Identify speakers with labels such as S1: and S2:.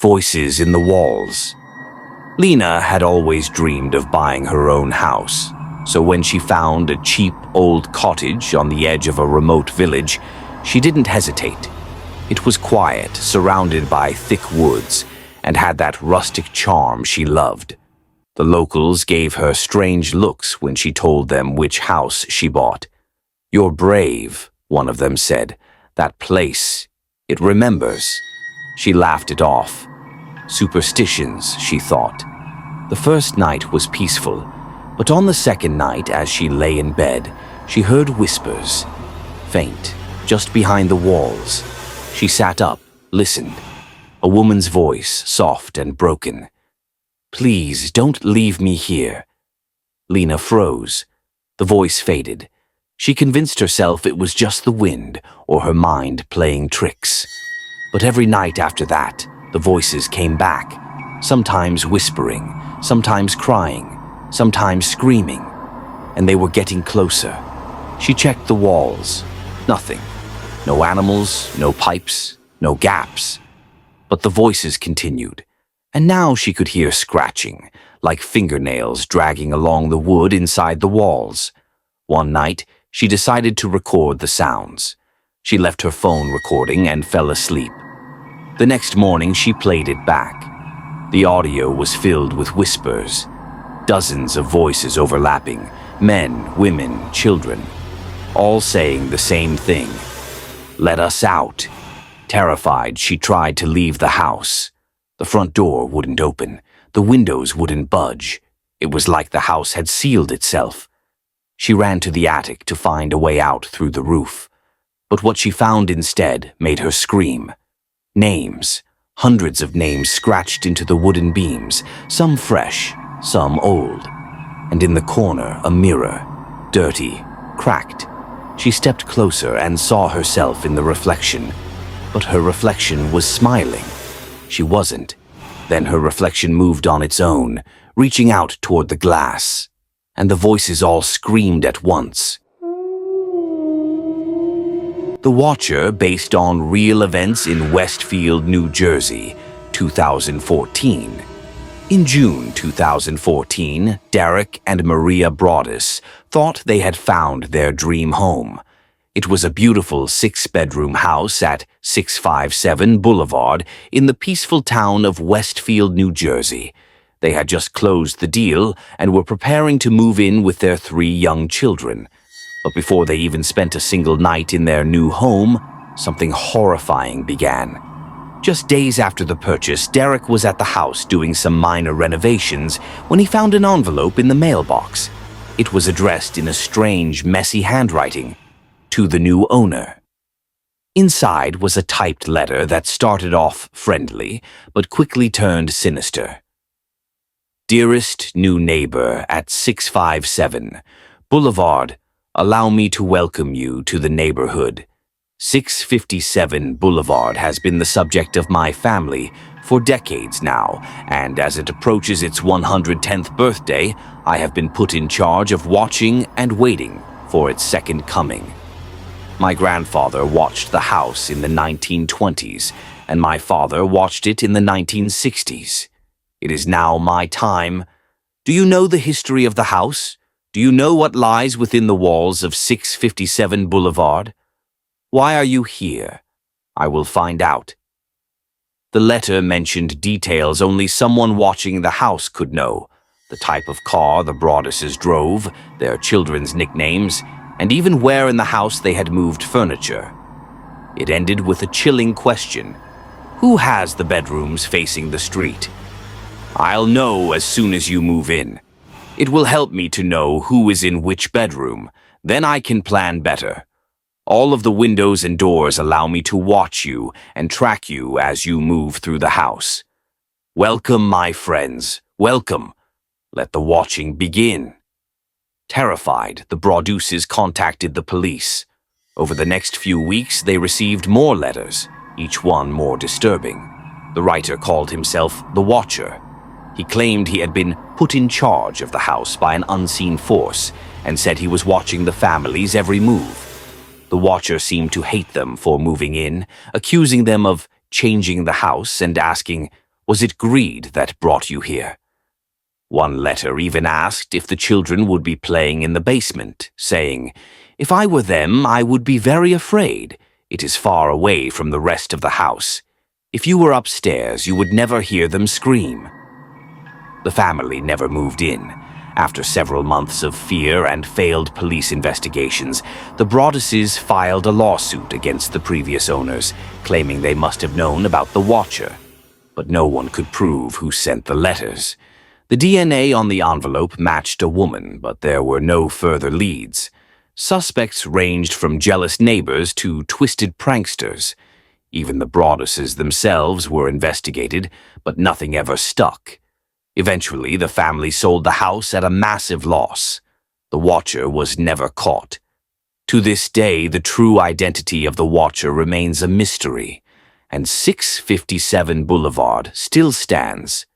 S1: Voices in the walls. Lena had always dreamed of buying her own house, so when she found a cheap old cottage on the edge of a remote village, she didn't hesitate. It was quiet, surrounded by thick woods, and had that rustic charm she loved. The locals gave her strange looks when she told them which house she bought. "You're brave," one of them said. "That place, it remembers." She laughed it off. Superstitions, she thought. The first night was peaceful, but on the second night, as she lay in bed, she heard whispers, faint, just behind the walls. She sat up, listened. A woman's voice, soft and broken. "Please, don't leave me here." Lena froze. The voice faded. She convinced herself it was just the wind or her mind playing tricks. But every night after that, the voices came back, sometimes whispering, sometimes crying, sometimes screaming, and they were getting closer. She checked the walls. Nothing. No animals, no pipes, no gaps. But the voices continued, and now she could hear scratching, like fingernails dragging along the wood inside the walls. One night, she decided to record the sounds. She left her phone recording and fell asleep. The next morning, she played it back. The audio was filled with whispers, dozens of voices overlapping, men, women, children, all saying the same thing. "Let us out." Terrified, she tried to leave the house. The front door wouldn't open. The windows wouldn't budge. It was like the house had sealed itself. She ran to the attic to find a way out through the roof. But what she found instead made her scream. Names. Hundreds of names scratched into the wooden beams, some fresh, some old. And in the corner, a mirror, dirty, cracked. She stepped closer and saw herself in the reflection. But her reflection was smiling. She wasn't. Then her reflection moved on its own, reaching out toward the glass. And the voices all screamed at once. The Watcher, based on real events in Westfield, New Jersey, 2014. In June 2014, Derek and Maria Broaddus thought they had found their dream home. It was a beautiful 6-bedroom house at 657 Boulevard in the peaceful town of Westfield, New Jersey. They had just closed the deal and were preparing to move in with their 3 young children. But before they even spent a single night in their new home, something horrifying began. Just days after the purchase, Derek was at the house doing some minor renovations when he found an envelope in the mailbox. It was addressed in a strange, messy handwriting, "To the new owner." Inside was a typed letter that started off friendly, but quickly turned sinister. "Dearest new neighbor at 657 Boulevard, allow me to welcome you to the neighborhood. 657 Boulevard has been the subject of my family for decades now, and as it approaches its 110th birthday, I have been put in charge of watching and waiting for its second coming. My grandfather watched the house in the 1920s, and my father watched it in the 1960s. It is now my time. Do you know the history of the house? Do you know what lies within the walls of 657 Boulevard? Why are you here? I will find out." The letter mentioned details only someone watching the house could know: the type of car the Broadduses drove, their children's nicknames, and even where in the house they had moved furniture. It ended with a chilling question: who has the bedrooms facing the street? "I'll know as soon as you move in. It will help me to know who is in which bedroom. Then I can plan better. All of the windows and doors allow me to watch you and track you as you move through the house. Welcome, my friends. Welcome. Let the watching begin." Terrified, the Broadduses contacted the police. Over the next few weeks, they received more letters, each one more disturbing. The writer called himself the Watcher. He claimed he had been put in charge of the house by an unseen force and said he was watching the family's every move. The Watcher seemed to hate them for moving in, accusing them of changing the house and asking, Was it greed that brought you here? One letter even asked if the children would be playing in the basement, saying, "If I were them, I would be very afraid. It is far away from the rest of the house. If you were upstairs, you would never hear them scream." The family never moved in. After several months of fear and failed police investigations, the Broadduses filed a lawsuit against the previous owners, claiming they must have known about the Watcher. But no one could prove who sent the letters. The DNA on the envelope matched a woman, but there were no further leads. Suspects ranged from jealous neighbors to twisted pranksters. Even the Broadduses themselves were investigated, but nothing ever stuck. Eventually, the family sold the house at a massive loss. The Watcher was never caught. To this day, the true identity of the Watcher remains a mystery, and 657 Boulevard still stands,